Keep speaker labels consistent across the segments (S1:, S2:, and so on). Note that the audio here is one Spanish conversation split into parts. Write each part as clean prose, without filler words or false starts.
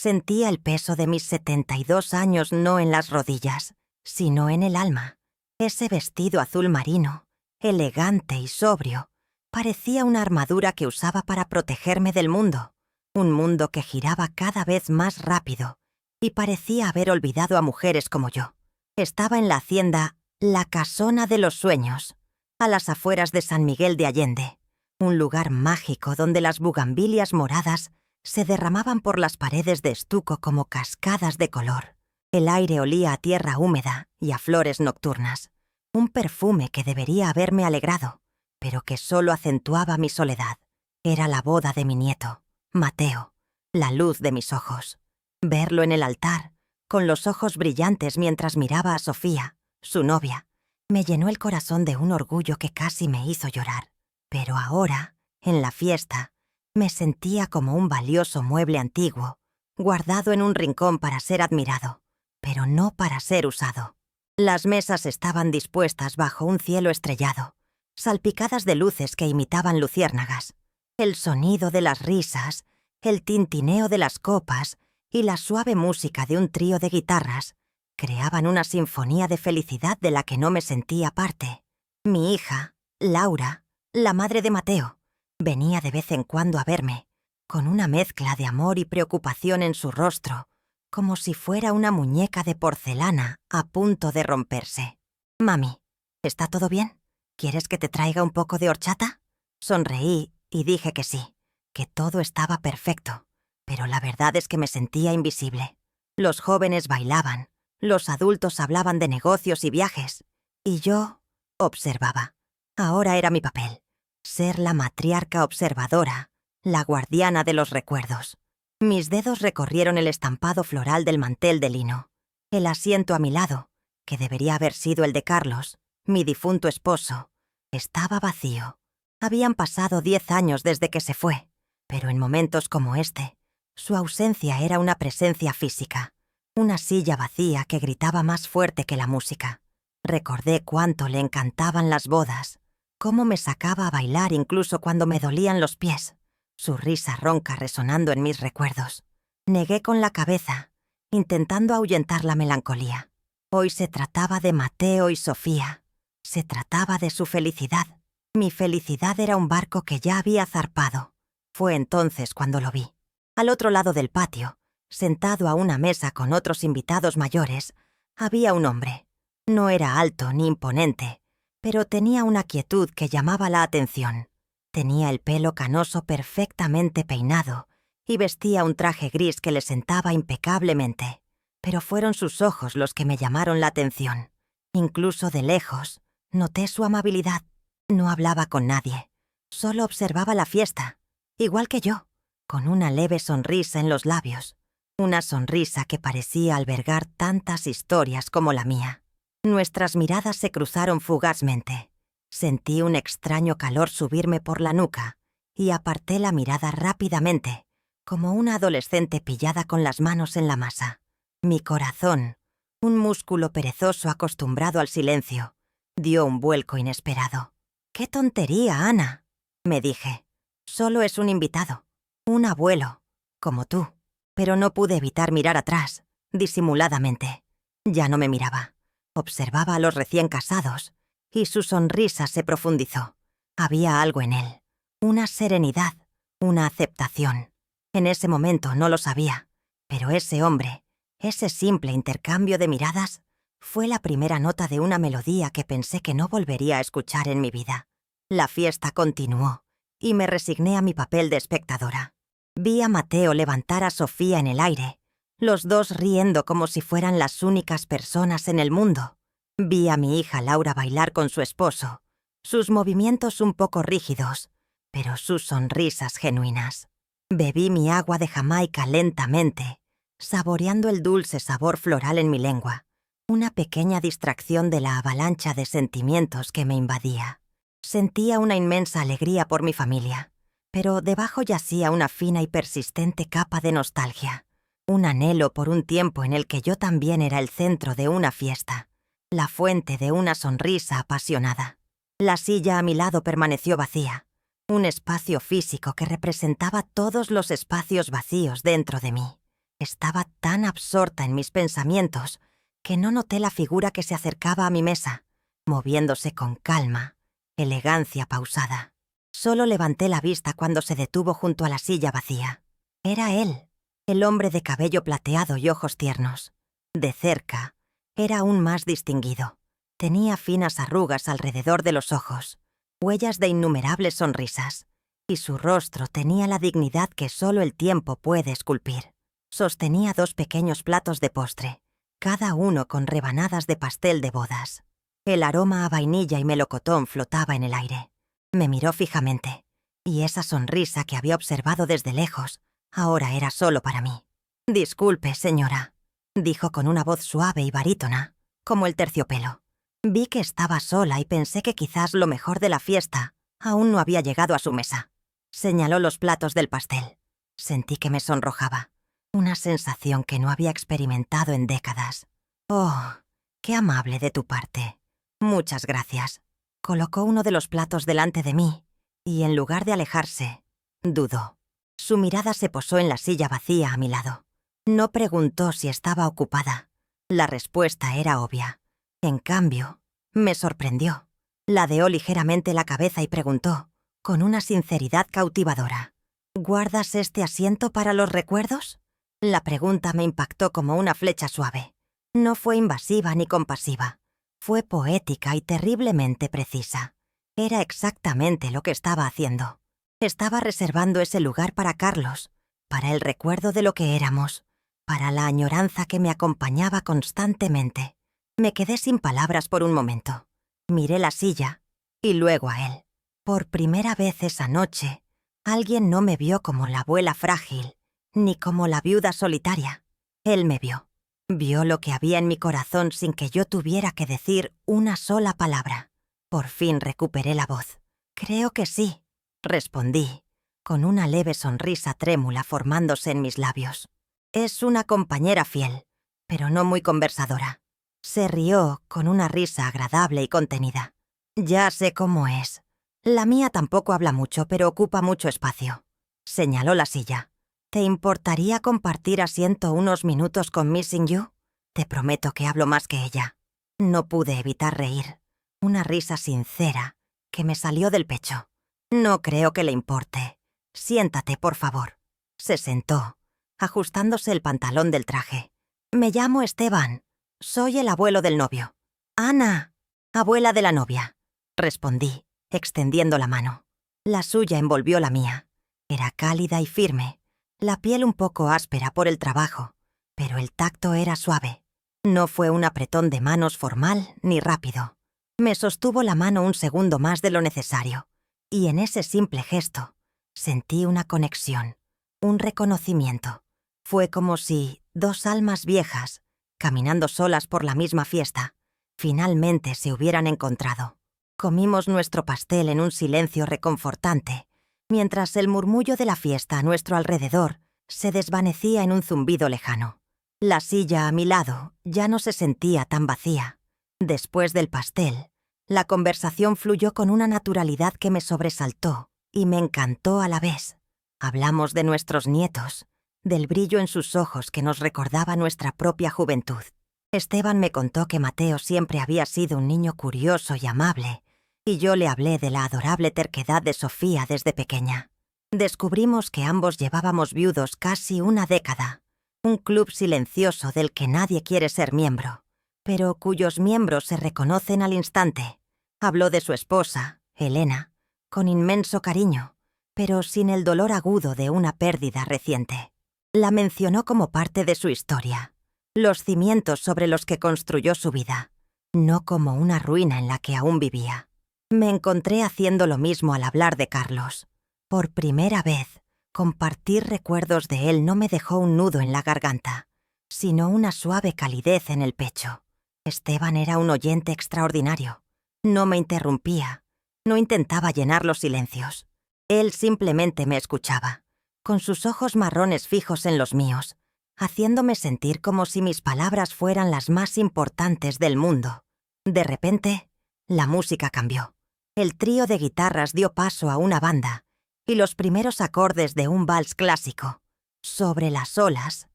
S1: Sentía el peso de mis 72 años no en las rodillas, sino en el alma. Ese vestido azul marino, elegante y sobrio, parecía una armadura que usaba para protegerme del mundo, un mundo que giraba cada vez más rápido y parecía haber olvidado a mujeres como yo. Estaba en la hacienda La Casona de los Sueños, a las afueras de San Miguel de Allende, un lugar mágico donde las bugambilias moradas se derramaban por las paredes de estuco como cascadas de color. El aire olía a tierra húmeda y a flores nocturnas, un perfume que debería haberme alegrado, pero que solo acentuaba mi soledad. Era la boda de mi nieto, Mateo, la luz de mis ojos. Verlo en el altar, con los ojos brillantes mientras miraba a Sofía, su novia, me llenó el corazón de un orgullo que casi me hizo llorar. Pero ahora, en la fiesta, me sentía como un valioso mueble antiguo, guardado en un rincón para ser admirado, pero no para ser usado. Las mesas estaban dispuestas bajo un cielo estrellado, salpicadas de luces que imitaban luciérnagas. El sonido de las risas, el tintineo de las copas y la suave música de un trío de guitarras creaban una sinfonía de felicidad de la que no me sentía parte. Mi hija, Laura, la madre de Mateo, venía de vez en cuando a verme, con una mezcla de amor y preocupación en su rostro, como si fuera una muñeca de porcelana a punto de romperse. «Mami, ¿está todo bien? ¿Quieres que te traiga un poco de horchata?» Sonreí y dije que sí, que todo estaba perfecto, pero la verdad es que me sentía invisible. Los jóvenes bailaban, los adultos hablaban de negocios y viajes, y yo observaba. Ahora era mi papel, ser la matriarca observadora, la guardiana de los recuerdos. Mis dedos recorrieron el estampado floral del mantel de lino. El asiento a mi lado, que debería haber sido el de Carlos, mi difunto esposo, estaba vacío. Habían pasado 10 años desde que se fue, pero en momentos como este, su ausencia era una presencia física, una silla vacía que gritaba más fuerte que la música. Recordé cuánto le encantaban las bodas, cómo me sacaba a bailar incluso cuando me dolían los pies, su risa ronca resonando en mis recuerdos. Negué con la cabeza, intentando ahuyentar la melancolía. Hoy se trataba de Mateo y Sofía. Se trataba de su felicidad. Mi felicidad era un barco que ya había zarpado. Fue entonces cuando lo vi. Al otro lado del patio, sentado a una mesa con otros invitados mayores, había un hombre. No era alto ni imponente, pero tenía una quietud que llamaba la atención. Tenía el pelo canoso perfectamente peinado y vestía un traje gris que le sentaba impecablemente. Pero fueron sus ojos los que me llamaron la atención. Incluso de lejos, noté su amabilidad. No hablaba con nadie, solo observaba la fiesta, igual que yo, con una leve sonrisa en los labios. Una sonrisa que parecía albergar tantas historias como la mía. Nuestras miradas se cruzaron fugazmente. Sentí un extraño calor subirme por la nuca y aparté la mirada rápidamente, como una adolescente pillada con las manos en la masa. Mi corazón, un músculo perezoso acostumbrado al silencio, dio un vuelco inesperado. «¡Qué tontería, Ana!», me dije. «Solo es un invitado, un abuelo, como tú». Pero no pude evitar mirar atrás, disimuladamente. Ya no me miraba. Observaba a los recién casados, y su sonrisa se profundizó. Había algo en él, una serenidad, una aceptación. En ese momento no lo sabía, pero ese hombre, ese simple intercambio de miradas, fue la primera nota de una melodía que pensé que no volvería a escuchar en mi vida. La fiesta continuó, y me resigné a mi papel de espectadora. Vi a Mateo levantar a Sofía en el aire, los dos riendo como si fueran las únicas personas en el mundo. Vi a mi hija Laura bailar con su esposo, sus movimientos un poco rígidos, pero sus sonrisas genuinas. Bebí mi agua de Jamaica lentamente, saboreando el dulce sabor floral en mi lengua, una pequeña distracción de la avalancha de sentimientos que me invadía. Sentía una inmensa alegría por mi familia, pero debajo yacía una fina y persistente capa de nostalgia, un anhelo por un tiempo en el que yo también era el centro de una fiesta, la fuente de una sonrisa apasionada. La silla a mi lado permaneció vacía, un espacio físico que representaba todos los espacios vacíos dentro de mí. Estaba tan absorta en mis pensamientos que no noté la figura que se acercaba a mi mesa, moviéndose con calma, elegancia pausada. Solo levanté la vista cuando se detuvo junto a la silla vacía. Era él, el hombre de cabello plateado y ojos tiernos. De cerca, era aún más distinguido. Tenía finas arrugas alrededor de los ojos, huellas de innumerables sonrisas, y su rostro tenía la dignidad que solo el tiempo puede esculpir. Sostenía 2 pequeños platos de postre, cada uno con rebanadas de pastel de bodas. El aroma a vainilla y melocotón flotaba en el aire. Me miró fijamente, y esa sonrisa que había observado desde lejos ahora era solo para mí. «Disculpe, señora», dijo con una voz suave y barítona, como el terciopelo. Vi que estaba sola y pensé que quizás lo mejor de la fiesta aún no había llegado a su mesa. Señaló los platos del pastel. Sentí que me sonrojaba, una sensación que no había experimentado en décadas. «Oh, qué amable de tu parte. Muchas gracias». Colocó uno de los platos delante de mí y, en lugar de alejarse, dudó. Su mirada se posó en la silla vacía a mi lado. No preguntó si estaba ocupada. La respuesta era obvia. En cambio, me sorprendió. Ladeó ligeramente la cabeza y preguntó, con una sinceridad cautivadora: «¿Guardas este asiento para los recuerdos?». La pregunta me impactó como una flecha suave. No fue invasiva ni compasiva. Fue poética y terriblemente precisa. Era exactamente lo que estaba haciendo. Estaba reservando ese lugar para Carlos, para el recuerdo de lo que éramos, para la añoranza que me acompañaba constantemente. Me quedé sin palabras por un momento. Miré la silla y luego a él. Por primera vez esa noche, alguien no me vio como la abuela frágil, ni como la viuda solitaria. Él me vio. Vio lo que había en mi corazón sin que yo tuviera que decir una sola palabra. Por fin recuperé la voz. «Creo que sí», respondí, con una leve sonrisa trémula formándose en mis labios. «Es una compañera fiel, pero no muy conversadora». Se rió con una risa agradable y contenida. «Ya sé cómo es. La mía tampoco habla mucho, pero ocupa mucho espacio». Señaló la silla. «¿Te importaría compartir asiento unos minutos con Missing You? Te prometo que hablo más que ella». No pude evitar reír. Una risa sincera que me salió del pecho. «No creo que le importe. Siéntate, por favor». Se sentó, ajustándose el pantalón del traje. «Me llamo Esteban. Soy el abuelo del novio». «Ana, abuela de la novia», respondí, extendiendo la mano. La suya envolvió la mía. Era cálida y firme. La piel un poco áspera por el trabajo, pero el tacto era suave. No fue un apretón de manos formal ni rápido. Me sostuvo la mano un segundo más de lo necesario, y en ese simple gesto sentí una conexión, un reconocimiento. Fue como si 2 almas viejas, caminando solas por la misma fiesta, finalmente se hubieran encontrado. Comimos nuestro pastel en un silencio reconfortante, mientras el murmullo de la fiesta a nuestro alrededor se desvanecía en un zumbido lejano. La silla a mi lado ya no se sentía tan vacía. Después del pastel, la conversación fluyó con una naturalidad que me sobresaltó y me encantó a la vez. Hablamos de nuestros nietos, del brillo en sus ojos que nos recordaba nuestra propia juventud. Esteban me contó que Mateo siempre había sido un niño curioso y amable, y yo le hablé de la adorable terquedad de Sofía desde pequeña. Descubrimos que ambos llevábamos viudos casi una década, un club silencioso del que nadie quiere ser miembro, pero cuyos miembros se reconocen al instante. Habló de su esposa, Elena, con inmenso cariño, pero sin el dolor agudo de una pérdida reciente. La mencionó como parte de su historia, los cimientos sobre los que construyó su vida, no como una ruina en la que aún vivía. Me encontré haciendo lo mismo al hablar de Carlos. Por primera vez, compartir recuerdos de él no me dejó un nudo en la garganta, sino una suave calidez en el pecho. Esteban era un oyente extraordinario. No me interrumpía, no intentaba llenar los silencios. Él simplemente me escuchaba, con sus ojos marrones fijos en los míos, haciéndome sentir como si mis palabras fueran las más importantes del mundo. De repente, la música cambió. El trío de guitarras dio paso a una banda, y los primeros acordes de un vals clásico, Sobre las olas,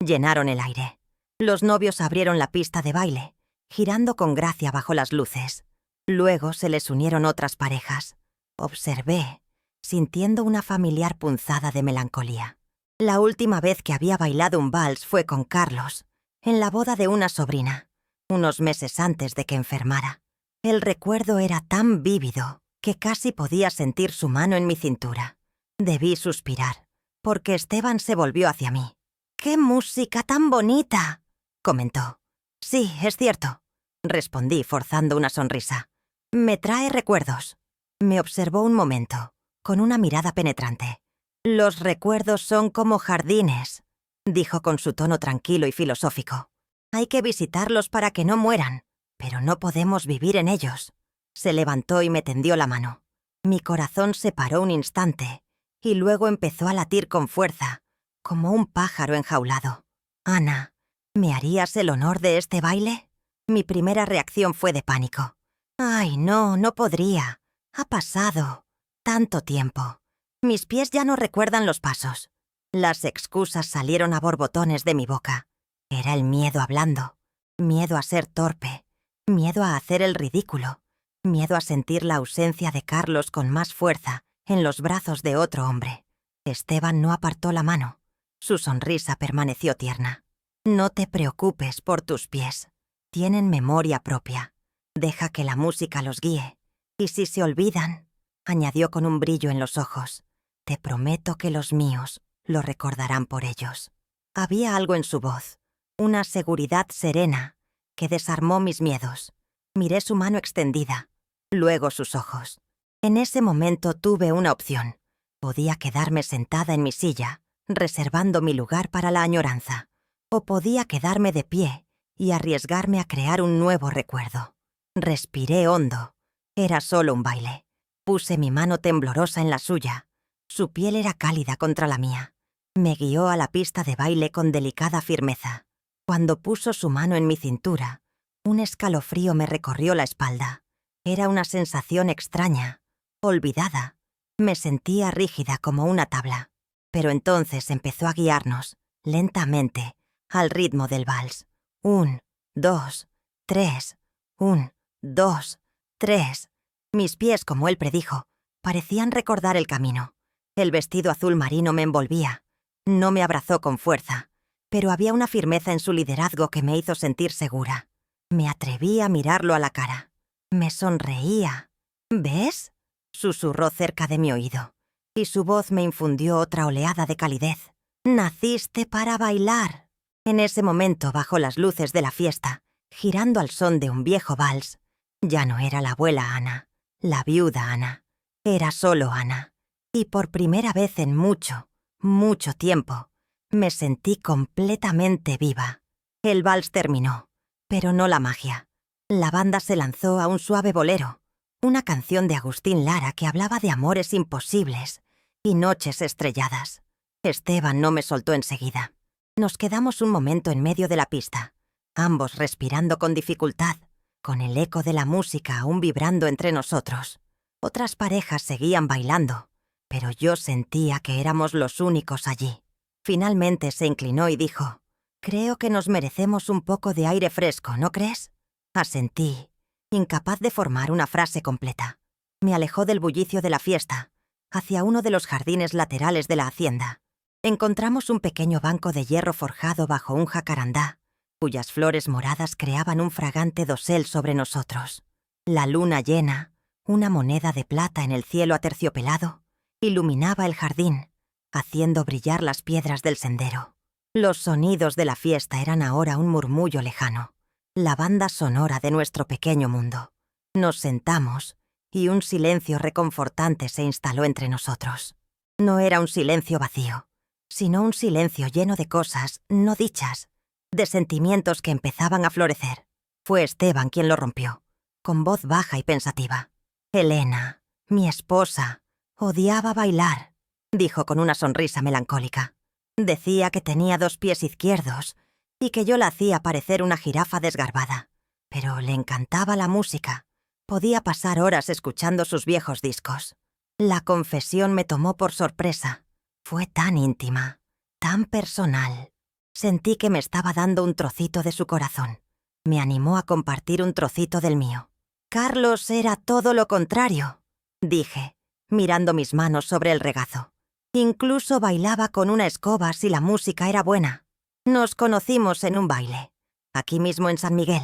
S1: llenaron el aire. Los novios abrieron la pista de baile, girando con gracia bajo las luces. Luego se les unieron otras parejas. Observé, sintiendo una familiar punzada de melancolía. La última vez que había bailado un vals fue con Carlos, en la boda de una sobrina, unos meses antes de que enfermara. El recuerdo era tan vívido que casi podía sentir su mano en mi cintura. Debí suspirar, porque Esteban se volvió hacia mí. «¡Qué música tan bonita!», comentó. «Sí, es cierto», respondí forzando una sonrisa. «Me trae recuerdos». Me observó un momento, con una mirada penetrante. «Los recuerdos son como jardines», dijo con su tono tranquilo y filosófico. «Hay que visitarlos para que no mueran, pero no podemos vivir en ellos». Se levantó y me tendió la mano. Mi corazón se paró un instante y luego empezó a latir con fuerza, como un pájaro enjaulado. «Ana, ¿me harías el honor de este baile?». Mi primera reacción fue de pánico. «Ay, no, no podría. Ha pasado tanto tiempo. Mis pies ya no recuerdan los pasos». Las excusas salieron a borbotones de mi boca. Era el miedo hablando. Miedo a ser torpe. Miedo a hacer el ridículo. Miedo a sentir la ausencia de Carlos con más fuerza en los brazos de otro hombre. Esteban no apartó la mano. Su sonrisa permaneció tierna. «No te preocupes por tus pies. Tienen memoria propia. Deja que la música los guíe. Y si se olvidan», añadió con un brillo en los ojos, «te prometo que los míos lo recordarán por ellos». Había algo en su voz, una seguridad serena, que desarmó mis miedos. Miré su mano extendida, luego sus ojos. En ese momento tuve una opción. Podía quedarme sentada en mi silla, reservando mi lugar para la añoranza, o podía quedarme de pie y arriesgarme a crear un nuevo recuerdo. Respiré hondo. Era solo un baile. Puse mi mano temblorosa en la suya. Su piel era cálida contra la mía. Me guió a la pista de baile con delicada firmeza. Cuando puso su mano en mi cintura, un escalofrío me recorrió la espalda. Era una sensación extraña, olvidada. Me sentía rígida como una tabla. Pero entonces empezó a guiarnos, lentamente, al ritmo del vals. 1, 2, 3, 1, 2, 3. Mis pies, como él predijo, parecían recordar el camino. El vestido azul marino me envolvía. No me abrazó con fuerza, pero había una firmeza en su liderazgo que me hizo sentir segura. Me atreví a mirarlo a la cara. Me sonreía. «¿Ves?», susurró cerca de mi oído, y su voz me infundió otra oleada de calidez. «Naciste para bailar». En ese momento, bajo las luces de la fiesta, girando al son de un viejo vals, ya no era la abuela Ana, la viuda Ana. Era solo Ana. Y por primera vez en mucho, mucho tiempo, me sentí completamente viva. El vals terminó, pero no la magia. La banda se lanzó a un suave bolero, una canción de Agustín Lara que hablaba de amores imposibles y noches estrelladas. Esteban no me soltó enseguida. Nos quedamos un momento en medio de la pista, ambos respirando con dificultad, con el eco de la música aún vibrando entre nosotros. Otras parejas seguían bailando, pero yo sentía que éramos los únicos allí. Finalmente se inclinó y dijo: «Creo que nos merecemos un poco de aire fresco, ¿no crees?». Asentí, incapaz de formar una frase completa. Me alejó del bullicio de la fiesta, hacia uno de los jardines laterales de la hacienda. Encontramos un pequeño banco de hierro forjado bajo un jacarandá, cuyas flores moradas creaban un fragante dosel sobre nosotros. La luna llena, una moneda de plata en el cielo aterciopelado, iluminaba el jardín, haciendo brillar las piedras del sendero. Los sonidos de la fiesta eran ahora un murmullo lejano, la banda sonora de nuestro pequeño mundo. Nos sentamos y un silencio reconfortante se instaló entre nosotros. No era un silencio vacío, sino un silencio lleno de cosas no dichas, de sentimientos que empezaban a florecer. Fue Esteban quien lo rompió, con voz baja y pensativa. «Elena, mi esposa, odiaba bailar», dijo con una sonrisa melancólica. Decía que tenía 2 pies izquierdos y que yo la hacía parecer una jirafa desgarbada. Pero le encantaba la música. Podía pasar horas escuchando sus viejos discos. La confesión me tomó por sorpresa. Fue tan íntima, tan personal. Sentí que me estaba dando un trocito de su corazón. Me animó a compartir un trocito del mío. Carlos era todo lo contrario, dije, mirando mis manos sobre el regazo. Incluso bailaba con una escoba si la música era buena. Nos conocimos en un baile, aquí mismo en San Miguel.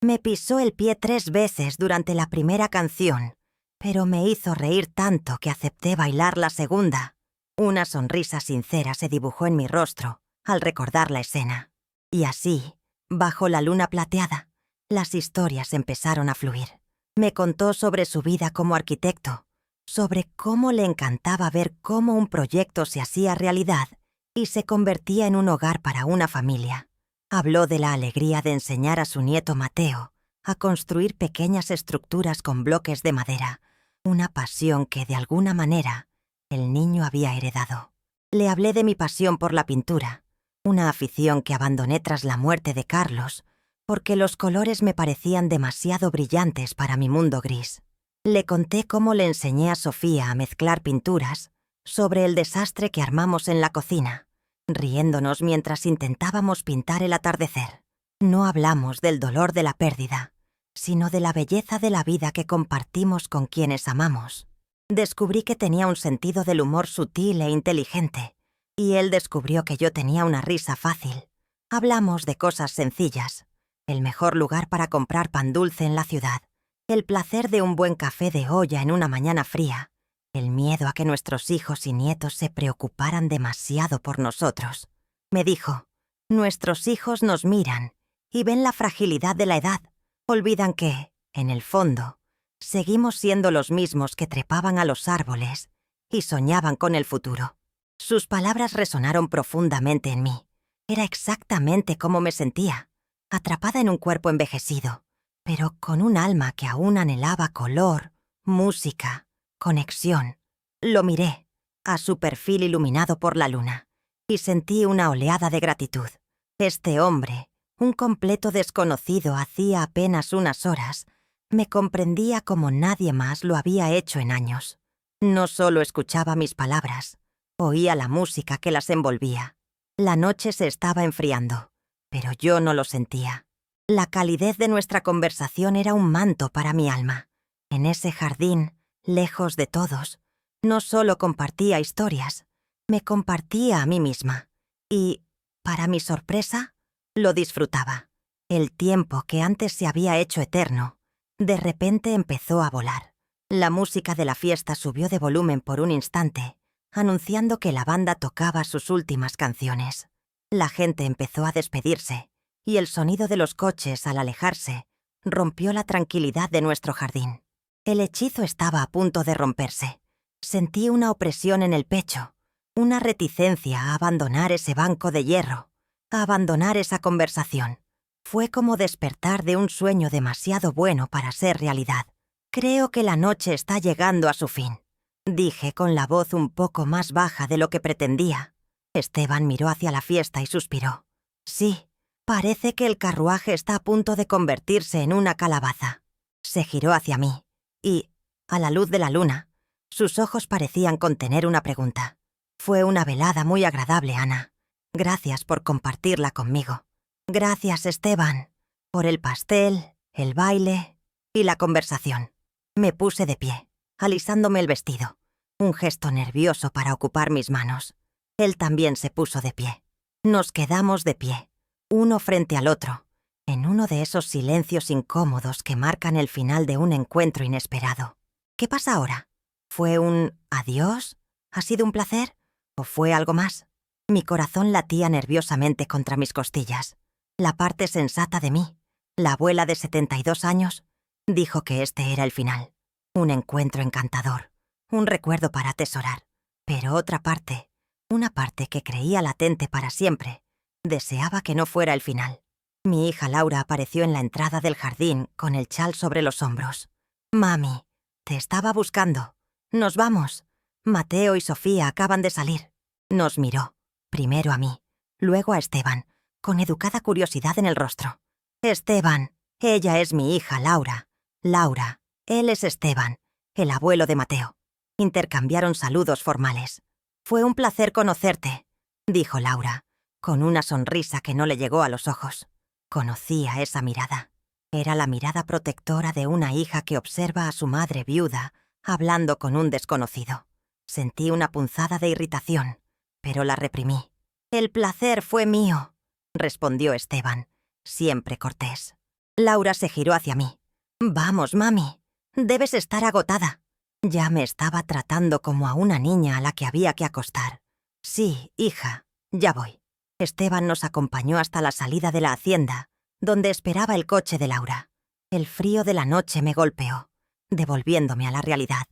S1: Me pisó el pie 3 veces durante la primera canción, pero me hizo reír tanto que acepté bailar la segunda. Una sonrisa sincera se dibujó en mi rostro al recordar la escena. Y así, bajo la luna plateada, las historias empezaron a fluir. Me contó sobre su vida como arquitecto, sobre cómo le encantaba ver cómo un proyecto se hacía realidad y se convertía en un hogar para una familia. Habló de la alegría de enseñar a su nieto Mateo a construir pequeñas estructuras con bloques de madera, una pasión que, de alguna manera, el niño había heredado. Le hablé de mi pasión por la pintura, una afición que abandoné tras la muerte de Carlos, porque los colores me parecían demasiado brillantes para mi mundo gris. Le conté cómo le enseñé a Sofía a mezclar pinturas, sobre el desastre que armamos en la cocina, riéndonos mientras intentábamos pintar el atardecer. No hablamos del dolor de la pérdida, sino de la belleza de la vida que compartimos con quienes amamos. Descubrí que tenía un sentido del humor sutil e inteligente, y él descubrió que yo tenía una risa fácil. Hablamos de cosas sencillas, el mejor lugar para comprar pan dulce en la ciudad, el placer de un buen café de olla en una mañana fría, el miedo a que nuestros hijos y nietos se preocuparan demasiado por nosotros. Me dijo, nuestros hijos nos miran y ven la fragilidad de la edad. Olvidan que, en el fondo, seguimos siendo los mismos que trepaban a los árboles y soñaban con el futuro. Sus palabras resonaron profundamente en mí. Era exactamente como me sentía, atrapada en un cuerpo envejecido, pero con un alma que aún anhelaba color, música, conexión. Lo miré, a su perfil iluminado por la luna, y sentí una oleada de gratitud. Este hombre, un completo desconocido hacía apenas unas horas, me comprendía como nadie más lo había hecho en años. No solo escuchaba mis palabras, oía la música que las envolvía. La noche se estaba enfriando, pero yo no lo sentía. La calidez de nuestra conversación era un manto para mi alma. En ese jardín, lejos de todos, no solo compartía historias, me compartía a mí misma. Y, para mi sorpresa, lo disfrutaba. El tiempo que antes se había hecho eterno, de repente empezó a volar. La música de la fiesta subió de volumen por un instante, anunciando que la banda tocaba sus últimas canciones. La gente empezó a despedirse, y el sonido de los coches al alejarse rompió la tranquilidad de nuestro jardín. El hechizo estaba a punto de romperse. Sentí una opresión en el pecho, una reticencia a abandonar ese banco de hierro, a abandonar esa conversación. Fue como despertar de un sueño demasiado bueno para ser realidad. Creo que la noche está llegando a su fin, dije con la voz un poco más baja de lo que pretendía. Esteban miró hacia la fiesta y suspiró. Sí, parece que el carruaje está a punto de convertirse en una calabaza. Se giró hacia mí, y, a la luz de la luna, sus ojos parecían contener una pregunta. Fue una velada muy agradable, Ana. Gracias por compartirla conmigo. Gracias, Esteban, por el pastel, el baile y la conversación. Me puse de pie, alisándome el vestido, un gesto nervioso para ocupar mis manos. Él también se puso de pie. Nos quedamos de pie, uno frente al otro, en uno de esos silencios incómodos que marcan el final de un encuentro inesperado. ¿Qué pasa ahora? ¿Fue un adiós? ¿Ha sido un placer? ¿O fue algo más? Mi corazón latía nerviosamente contra mis costillas. La parte sensata de mí, la abuela de 72 años, dijo que este era el final. Un encuentro encantador, un recuerdo para atesorar. Pero otra parte, una parte que creía latente para siempre, deseaba que no fuera el final. Mi hija Laura apareció en la entrada del jardín con el chal sobre los hombros. «Mami, te estaba buscando. Nos vamos. Mateo y Sofía acaban de salir». Nos miró, primero a mí, luego a Esteban, con educada curiosidad en el rostro. «Esteban, ella es mi hija Laura. Laura, él es Esteban, el abuelo de Mateo». Intercambiaron saludos formales. «Fue un placer conocerte», dijo Laura, con una sonrisa que no le llegó a los ojos. Conocía esa mirada. Era la mirada protectora de una hija que observa a su madre viuda hablando con un desconocido. Sentí una punzada de irritación, pero la reprimí. «El placer fue mío», respondió Esteban, siempre cortés. Laura se giró hacia mí. «Vamos, mami, debes estar agotada». Ya me estaba tratando como a una niña a la que había que acostar. «Sí, hija, ya voy». Esteban nos acompañó hasta la salida de la hacienda, donde esperaba el coche de Laura. El frío de la noche me golpeó, devolviéndome a la realidad.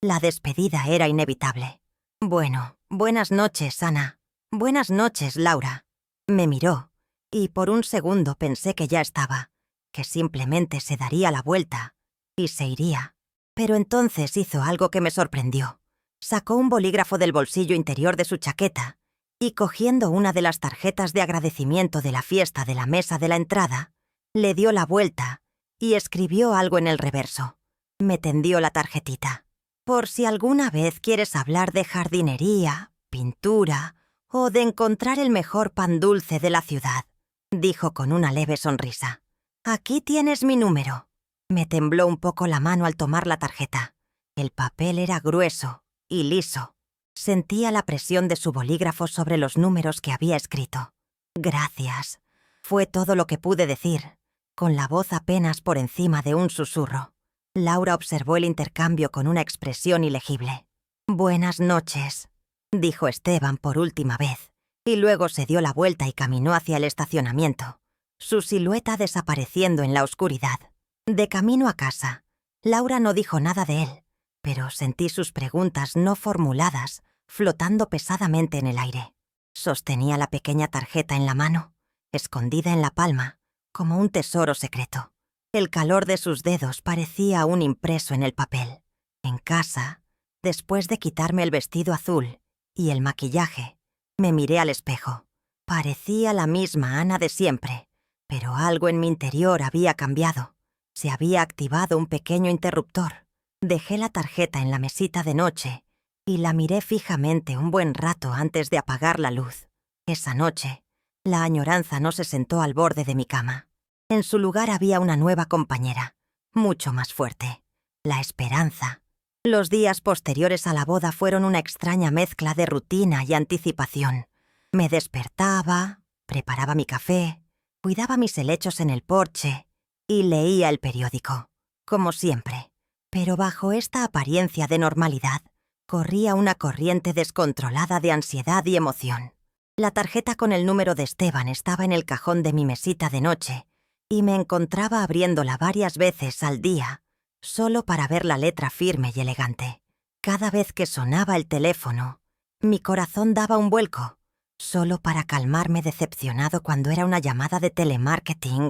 S1: La despedida era inevitable. «Bueno, buenas noches, Ana. Buenas noches, Laura». Me miró, y por un segundo pensé que ya estaba, que simplemente se daría la vuelta y se iría. Pero entonces hizo algo que me sorprendió. Sacó un bolígrafo del bolsillo interior de su chaqueta y, cogiendo una de las tarjetas de agradecimiento de la fiesta de la mesa de la entrada, le dio la vuelta y escribió algo en el reverso. Me tendió la tarjetita. «Por si alguna vez quieres hablar de jardinería, pintura o de encontrar el mejor pan dulce de la ciudad», dijo con una leve sonrisa. «Aquí tienes mi número». Me tembló un poco la mano al tomar la tarjeta. El papel era grueso y liso. Sentía la presión de su bolígrafo sobre los números que había escrito. «Gracias», fue todo lo que pude decir, con la voz apenas por encima de un susurro. Laura observó el intercambio con una expresión ilegible. «Buenas noches», dijo Esteban por última vez, y luego se dio la vuelta y caminó hacia el estacionamiento, su silueta desapareciendo en la oscuridad. De camino a casa, Laura no dijo nada de él, pero sentí sus preguntas no formuladas flotando pesadamente en el aire. Sostenía la pequeña tarjeta en la mano, escondida en la palma, como un tesoro secreto. El calor de sus dedos parecía aún impreso en el papel. En casa, después de quitarme el vestido azul y el maquillaje, me miré al espejo. Parecía la misma Ana de siempre, pero algo en mi interior había cambiado. Se había activado un pequeño interruptor. Dejé la tarjeta en la mesita de noche y la miré fijamente un buen rato antes de apagar la luz. Esa noche, la añoranza no se sentó al borde de mi cama. En su lugar había una nueva compañera, mucho más fuerte, la esperanza. Los días posteriores a la boda fueron una extraña mezcla de rutina y anticipación. Me despertaba, preparaba mi café, cuidaba mis helechos en el porche y leía el periódico, como siempre. Pero bajo esta apariencia de normalidad, corría una corriente descontrolada de ansiedad y emoción. La tarjeta con el número de Esteban estaba en el cajón de mi mesita de noche, y me encontraba abriéndola varias veces al día, solo para ver la letra firme y elegante. Cada vez que sonaba el teléfono, mi corazón daba un vuelco, solo para calmarme decepcionado cuando era una llamada de telemarketing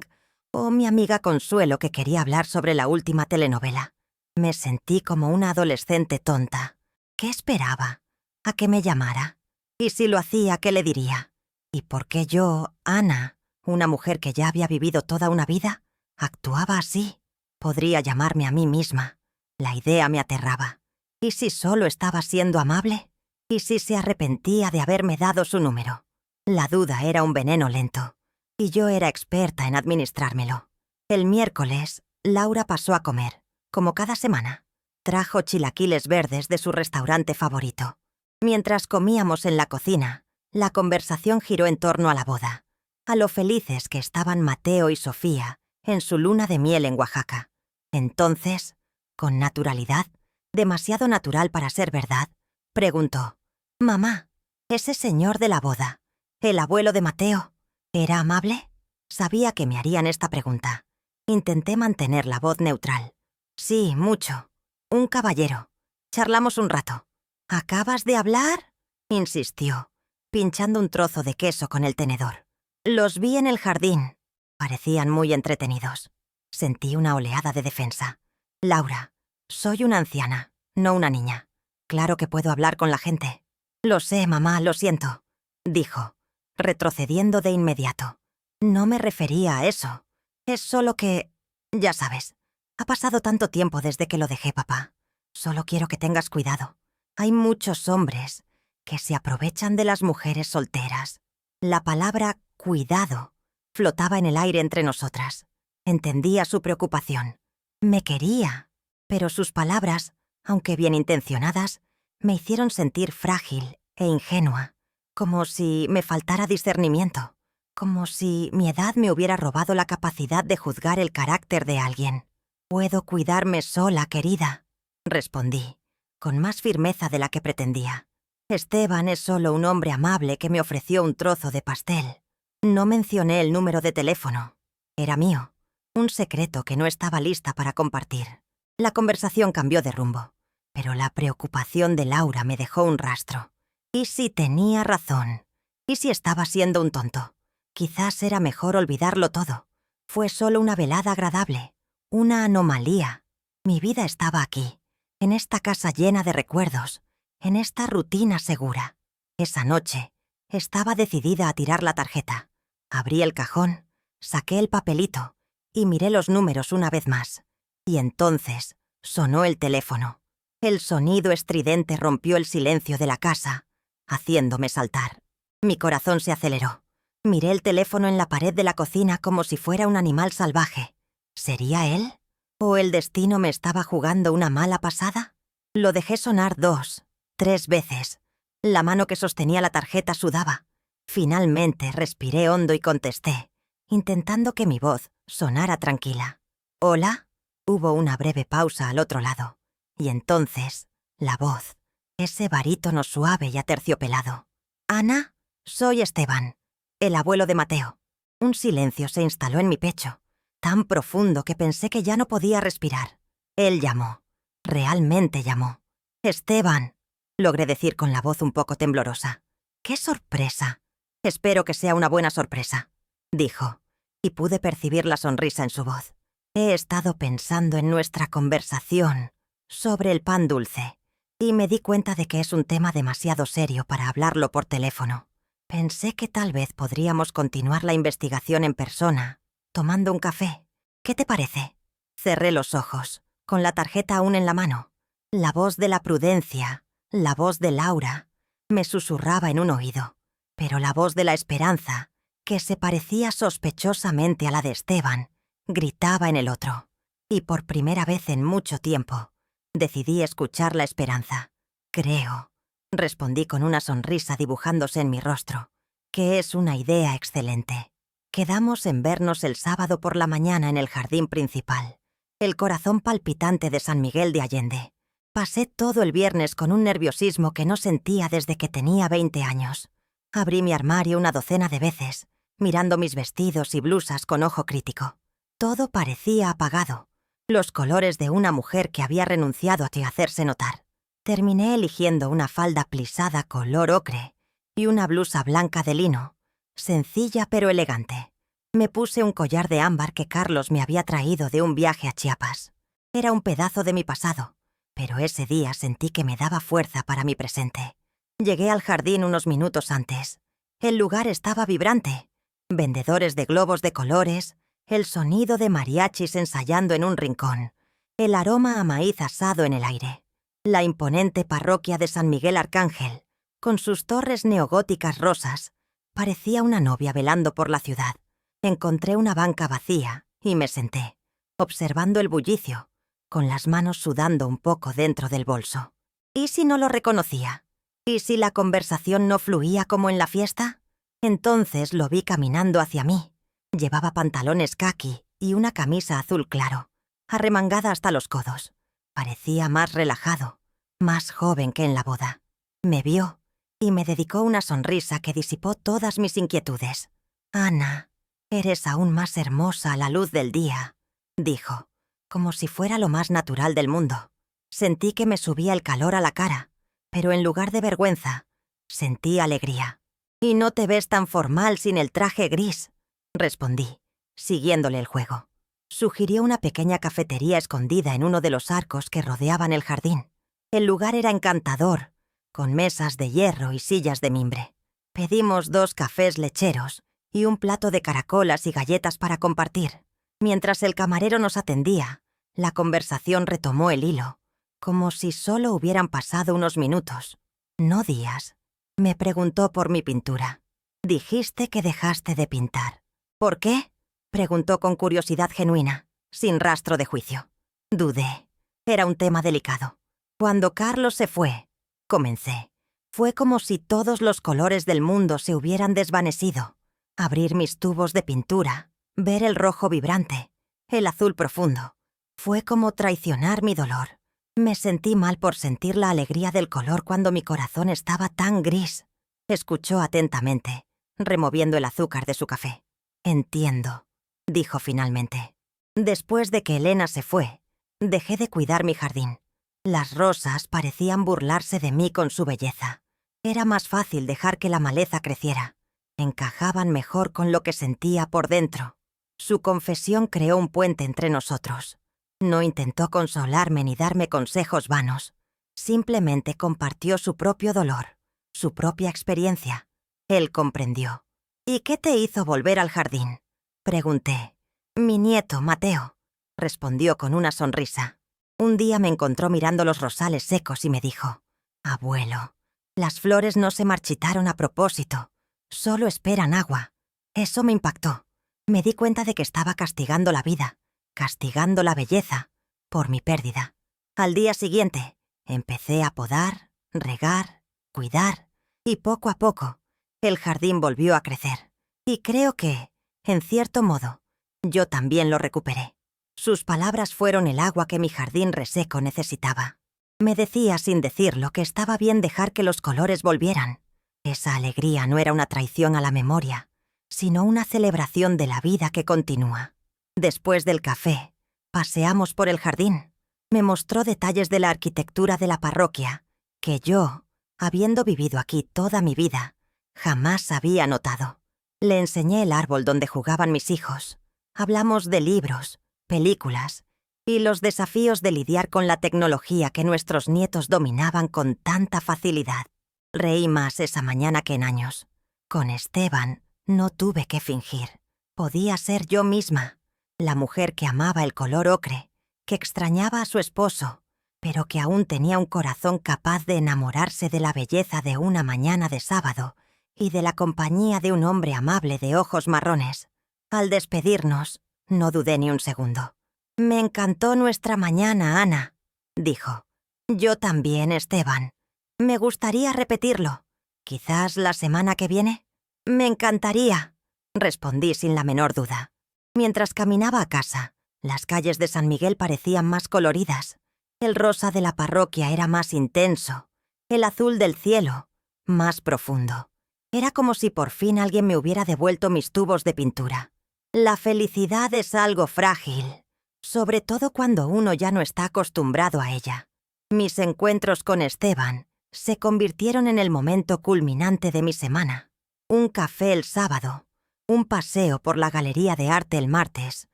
S1: o mi amiga Consuelo que quería hablar sobre la última telenovela. Me sentí como una adolescente tonta. ¿Qué esperaba? ¿A que me llamara? Y si lo hacía, ¿qué le diría? ¿Y por qué yo, Ana, una mujer que ya había vivido toda una vida, actuaba así? Podría llamarme a mí misma. La idea me aterraba. ¿Y si solo estaba siendo amable? ¿Y si se arrepentía de haberme dado su número? La duda era un veneno lento, y yo era experta en administrármelo. El miércoles, Laura pasó a comer, como cada semana. Trajo chilaquiles verdes de su restaurante favorito. Mientras comíamos en la cocina, la conversación giró en torno a la boda, a lo felices que estaban Mateo y Sofía en su luna de miel en Oaxaca. Entonces, con naturalidad, demasiado natural para ser verdad, preguntó: «Mamá, ese señor de la boda, el abuelo de Mateo, ¿era amable?» Sabía que me harían esta pregunta. Intenté mantener la voz neutral. «Sí, mucho. Un caballero. Charlamos un rato». «¿Acabas de hablar?», insistió, pinchando un trozo de queso con el tenedor. «Los vi en el jardín. Parecían muy entretenidos». Sentí una oleada de defensa. «Laura, soy una anciana, no una niña. Claro que puedo hablar con la gente». «Lo sé, mamá, lo siento», dijo, retrocediendo de inmediato. «No me refería a eso. Es solo que... ya sabes, ha pasado tanto tiempo desde que lo dejé, papá. Solo quiero que tengas cuidado. Hay muchos hombres que se aprovechan de las mujeres solteras». La palabra cuidado flotaba en el aire entre nosotras. Entendía su preocupación. Me quería, pero sus palabras, aunque bien intencionadas, me hicieron sentir frágil e ingenua, como si me faltara discernimiento, como si mi edad me hubiera robado la capacidad de juzgar el carácter de alguien. «Puedo cuidarme sola, querida», respondí, con más firmeza de la que pretendía. Esteban es solo un hombre amable que me ofreció un trozo de pastel. No mencioné el número de teléfono. Era mío, un secreto que no estaba lista para compartir. La conversación cambió de rumbo, pero la preocupación de Laura me dejó un rastro. ¿Y si tenía razón? ¿Y si estaba siendo un tonto? Quizás era mejor olvidarlo todo. Fue solo una velada agradable, una anomalía. Mi vida estaba aquí, en esta casa llena de recuerdos, en esta rutina segura. Esa noche, estaba decidida a tirar la tarjeta. Abrí el cajón, saqué el papelito y miré los números una vez más. Y entonces sonó el teléfono. El sonido estridente rompió el silencio de la casa, haciéndome saltar. Mi corazón se aceleró. Miré el teléfono en la pared de la cocina como si fuera un animal salvaje. ¿Sería él? ¿O el destino me estaba jugando una mala pasada? Lo dejé sonar 2, 3 veces. La mano que sostenía la tarjeta sudaba. Finalmente respiré hondo y contesté, intentando que mi voz sonara tranquila. «¿Hola?» Hubo una breve pausa al otro lado. Y entonces, la voz, ese barítono suave y aterciopelado. «Ana, soy Esteban, el abuelo de Mateo». Un silencio se instaló en mi pecho, tan profundo que pensé que ya no podía respirar. Él llamó. Realmente llamó. «Esteban», logré decir con la voz un poco temblorosa. «¡Qué sorpresa! Espero que sea una buena sorpresa», dijo, y pude percibir la sonrisa en su voz. «He estado pensando en nuestra conversación sobre el pan dulce, y me di cuenta de que es un tema demasiado serio para hablarlo por teléfono. Pensé que tal vez podríamos continuar la investigación en persona, tomando un café. ¿Qué te parece?» Cerré los ojos, con la tarjeta aún en la mano. La voz de la prudencia, la voz de Laura, me susurraba en un oído, pero la voz de la esperanza, que se parecía sospechosamente a la de Esteban, gritaba en el otro. Y por primera vez en mucho tiempo, decidí escuchar la esperanza. «Creo», respondí con una sonrisa dibujándose en mi rostro, «que es una idea excelente». Quedamos en vernos el sábado por la mañana en el jardín principal, el corazón palpitante de San Miguel de Allende. Pasé todo el viernes con un nerviosismo que no sentía desde que tenía 20 años. Abrí mi armario una docena de veces, mirando mis vestidos y blusas con ojo crítico. Todo parecía apagado, los colores de una mujer que había renunciado a hacerse notar. Terminé eligiendo una falda plisada color ocre y una blusa blanca de lino, sencilla pero elegante. Me puse un collar de ámbar que Carlos me había traído de un viaje a Chiapas. Era un pedazo de mi pasado, pero ese día sentí que me daba fuerza para mi presente. Llegué al jardín unos minutos antes. El lugar estaba vibrante. Vendedores de globos de colores, el sonido de mariachis ensayando en un rincón, el aroma a maíz asado en el aire. La imponente parroquia de San Miguel Arcángel, con sus torres neogóticas rosas, parecía una novia velando por la ciudad. Encontré una banca vacía y me senté, observando el bullicio, con las manos sudando un poco dentro del bolso. ¿Y si no lo reconocía? ¿Y si la conversación no fluía como en la fiesta? Entonces lo vi caminando hacia mí. Llevaba pantalones caqui y una camisa azul claro, arremangada hasta los codos. Parecía más relajado, más joven que en la boda. Me vio y me dedicó una sonrisa que disipó todas mis inquietudes. «Ana, eres aún más hermosa a la luz del día», dijo, como si fuera lo más natural del mundo. Sentí que me subía el calor a la cara, pero en lugar de vergüenza, sentí alegría. «Y no te ves tan formal sin el traje gris», respondí, siguiéndole el juego. Sugirió una pequeña cafetería escondida en uno de los arcos que rodeaban el jardín. El lugar era encantador, con mesas de hierro y sillas de mimbre. Pedimos 2 cafés lecheros y un plato de caracolas y galletas para compartir. Mientras el camarero nos atendía, la conversación retomó el hilo, como si solo hubieran pasado unos minutos, no días. Me preguntó por mi pintura. Dijiste que dejaste de pintar. ¿Por qué? Preguntó con curiosidad genuina, sin rastro de juicio. Dudé. Era un tema delicado. Cuando Carlos se fue, comencé. Fue como si todos los colores del mundo se hubieran desvanecido. Abrir mis tubos de pintura, ver el rojo vibrante, el azul profundo. Fue como traicionar mi dolor. Me sentí mal por sentir la alegría del color cuando mi corazón estaba tan gris. Escuchó atentamente, removiendo el azúcar de su café. Entiendo, dijo finalmente. Después de que Elena se fue, dejé de cuidar mi jardín. Las rosas parecían burlarse de mí con su belleza. Era más fácil dejar que la maleza creciera. Encajaban mejor con lo que sentía por dentro. Su confesión creó un puente entre nosotros. No intentó consolarme ni darme consejos vanos. Simplemente compartió su propio dolor, su propia experiencia. Él comprendió. ¿Y qué te hizo volver al jardín? Pregunté. Mi nieto, Mateo, respondió con una sonrisa. Un día me encontró mirando los rosales secos y me dijo: Abuelo, las flores no se marchitaron a propósito, solo esperan agua. Eso me impactó. Me di cuenta de que estaba castigando la vida, castigando la belleza, por mi pérdida. Al día siguiente, empecé a podar, regar, cuidar, y poco a poco, el jardín volvió a crecer. Y creo que, en cierto modo, yo también lo recuperé. Sus palabras fueron el agua que mi jardín reseco necesitaba. Me decía sin decirlo que estaba bien dejar que los colores volvieran. Esa alegría no era una traición a la memoria, sino una celebración de la vida que continúa. Después del café, paseamos por el jardín. Me mostró detalles de la arquitectura de la parroquia que yo, habiendo vivido aquí toda mi vida, jamás había notado. Le enseñé el árbol donde jugaban mis hijos. Hablamos de libros, películas y los desafíos de lidiar con la tecnología que nuestros nietos dominaban con tanta facilidad. Reí más esa mañana que en años. Con Esteban no tuve que fingir. Podía ser yo misma, la mujer que amaba el color ocre, que extrañaba a su esposo, pero que aún tenía un corazón capaz de enamorarse de la belleza de una mañana de sábado y de la compañía de un hombre amable de ojos marrones. Al despedirnos, no dudé ni un segundo. «Me encantó nuestra mañana, Ana», dijo. «Yo también, Esteban. Me gustaría repetirlo. ¿Quizás la semana que viene?» «Me encantaría», respondí sin la menor duda. Mientras caminaba a casa, las calles de San Miguel parecían más coloridas. El rosa de la parroquia era más intenso, el azul del cielo, más profundo. Era como si por fin alguien me hubiera devuelto mis tubos de pintura. La felicidad es algo frágil, sobre todo cuando uno ya no está acostumbrado a ella. Mis encuentros con Esteban se convirtieron en el momento culminante de mi semana. Un café el sábado, un paseo por la galería de arte el martes,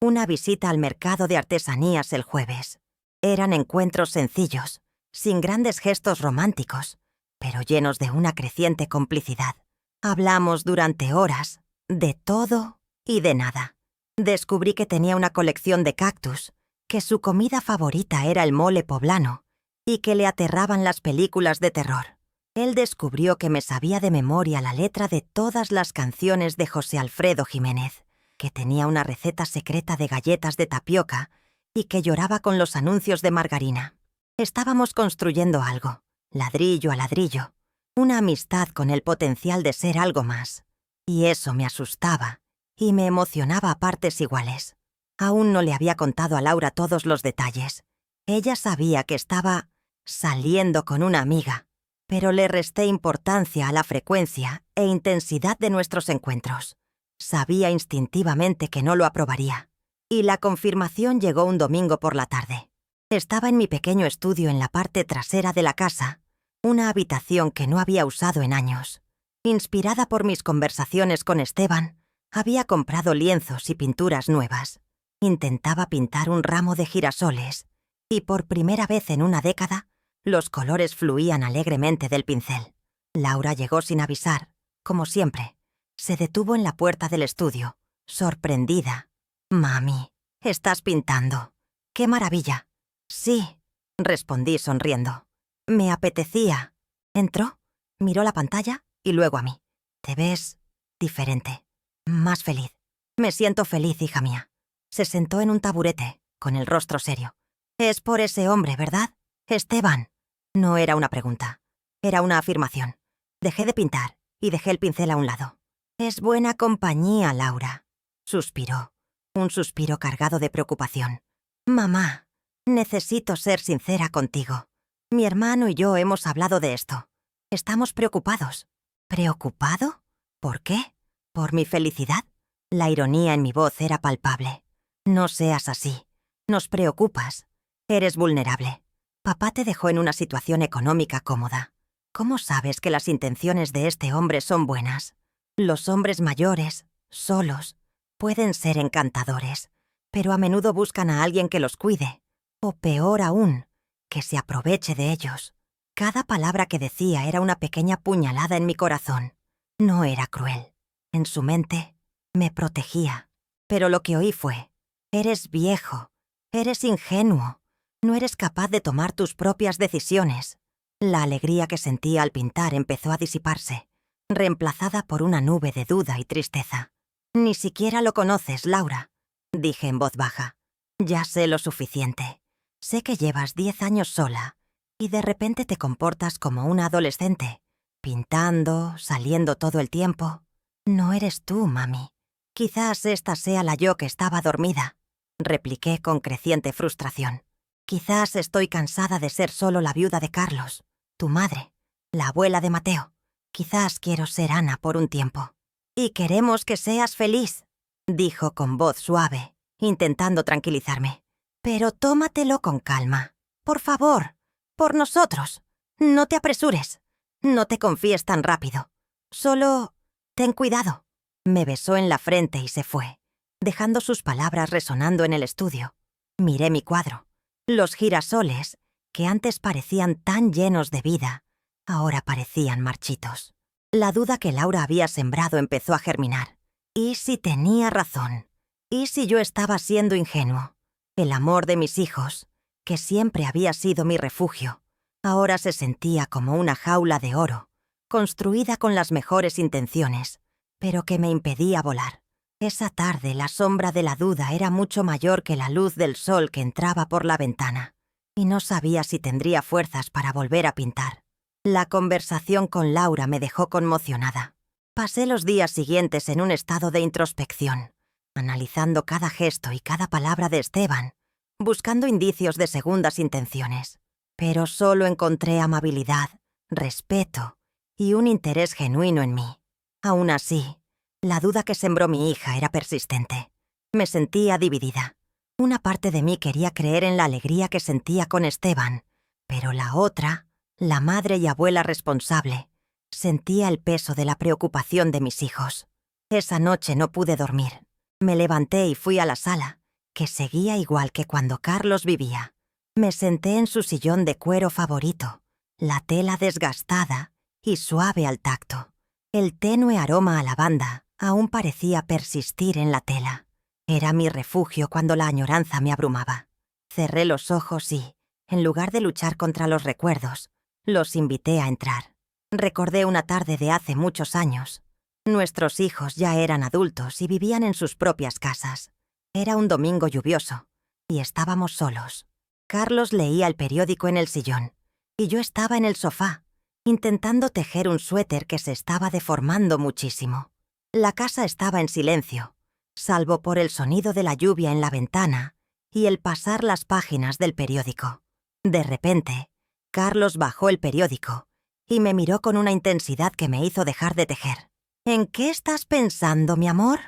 S1: una visita al mercado de artesanías el jueves. Eran encuentros sencillos, sin grandes gestos románticos, pero llenos de una creciente complicidad. Hablamos durante horas, de todo y de nada. Descubrí que tenía una colección de cactus, que su comida favorita era el mole poblano y que le aterraban las películas de terror. Él descubrió que me sabía de memoria la letra de todas las canciones de José Alfredo Jiménez, que tenía una receta secreta de galletas de tapioca y que lloraba con los anuncios de margarina. Estábamos construyendo algo, ladrillo a ladrillo, una amistad con el potencial de ser algo más. Y eso me asustaba y me emocionaba a partes iguales. Aún no le había contado a Laura todos los detalles. Ella sabía que estaba saliendo con una amiga, pero le resté importancia a la frecuencia e intensidad de nuestros encuentros. Sabía instintivamente que no lo aprobaría. Y la confirmación llegó un domingo por la tarde. Estaba en mi pequeño estudio en la parte trasera de la casa, una habitación que no había usado en años. Inspirada por mis conversaciones con Esteban, había comprado lienzos y pinturas nuevas. Intentaba pintar un ramo de girasoles, y por primera vez en una década, los colores fluían alegremente del pincel. Laura llegó sin avisar, como siempre. Se detuvo en la puerta del estudio, sorprendida. «Mami, ¿estás pintando? ¡Qué maravilla!» «Sí», respondí sonriendo. «Me apetecía». Entró, miró la pantalla y luego a mí. «Te ves diferente, más feliz. Me siento feliz, hija mía. Se sentó en un taburete, con el rostro serio. Es por ese hombre, ¿verdad? Esteban. No era una pregunta, era una afirmación. Dejé de pintar y dejé el pincel a un lado. Es buena compañía, Laura. Suspiró, un suspiro cargado de preocupación. Mamá, necesito ser sincera contigo. Mi hermano y yo hemos hablado de esto. Estamos preocupados. ¿Preocupado? ¿Por qué? ¿Por mi felicidad? La ironía en mi voz era palpable. No seas así. Nos preocupas. Eres vulnerable. Papá te dejó en una situación económica cómoda. ¿Cómo sabes que las intenciones de este hombre son buenas? Los hombres mayores, solos, pueden ser encantadores, pero a menudo buscan a alguien que los cuide, o peor aún, que se aproveche de ellos. Cada palabra que decía era una pequeña puñalada en mi corazón. No era cruel. En su mente, me protegía. Pero lo que oí fue: eres viejo, eres ingenuo, no eres capaz de tomar tus propias decisiones. La alegría que sentía al pintar empezó a disiparse, reemplazada por una nube de duda y tristeza. Ni siquiera lo conoces, Laura, dije en voz baja. Ya sé lo suficiente. Sé que llevas 10 años sola y de repente te comportas como una adolescente, pintando, saliendo todo el tiempo. No eres tú, mami. Quizás esta sea la yo que estaba dormida, repliqué con creciente frustración. Quizás estoy cansada de ser solo la viuda de Carlos, tu madre, la abuela de Mateo. Quizás quiero ser Ana por un tiempo. Y queremos que seas feliz, dijo con voz suave, intentando tranquilizarme. Pero tómatelo con calma. Por favor, por nosotros. No te apresures. No te confíes tan rápido. Solo ten cuidado. Me besó en la frente y se fue, dejando sus palabras resonando en el estudio. Miré mi cuadro. Los girasoles, que antes parecían tan llenos de vida, ahora parecían marchitos. La duda que Laura había sembrado empezó a germinar. ¿Y si tenía razón? ¿Y si yo estaba siendo ingenuo? El amor de mis hijos, que siempre había sido mi refugio, ahora se sentía como una jaula de oro, construida con las mejores intenciones, pero que me impedía volar. Esa tarde la sombra de la duda era mucho mayor que la luz del sol que entraba por la ventana, y no sabía si tendría fuerzas para volver a pintar. La conversación con Laura me dejó conmocionada. Pasé los días siguientes en un estado de introspección, analizando cada gesto y cada palabra de Esteban, buscando indicios de segundas intenciones. Pero solo encontré amabilidad, respeto y un interés genuino en mí. Aún así, la duda que sembró mi hija era persistente. Me sentía dividida. Una parte de mí quería creer en la alegría que sentía con Esteban, pero la otra, la madre y abuela responsable, sentía el peso de la preocupación de mis hijos. Esa noche no pude dormir. Me levanté y fui a la sala, que seguía igual que cuando Carlos vivía. Me senté en su sillón de cuero favorito, la tela desgastada y suave al tacto. El tenue aroma a lavanda aún parecía persistir en la tela. Era mi refugio cuando la añoranza me abrumaba. Cerré los ojos y, en lugar de luchar contra los recuerdos, los invité a entrar. Recordé una tarde de hace muchos años. Nuestros hijos ya eran adultos y vivían en sus propias casas. Era un domingo lluvioso, y estábamos solos. Carlos leía el periódico en el sillón, y yo estaba en el sofá, intentando tejer un suéter que se estaba deformando muchísimo. La casa estaba en silencio, salvo por el sonido de la lluvia en la ventana y el pasar las páginas del periódico. De repente, Carlos bajó el periódico y me miró con una intensidad que me hizo dejar de tejer. «¿En qué estás pensando, mi amor?»,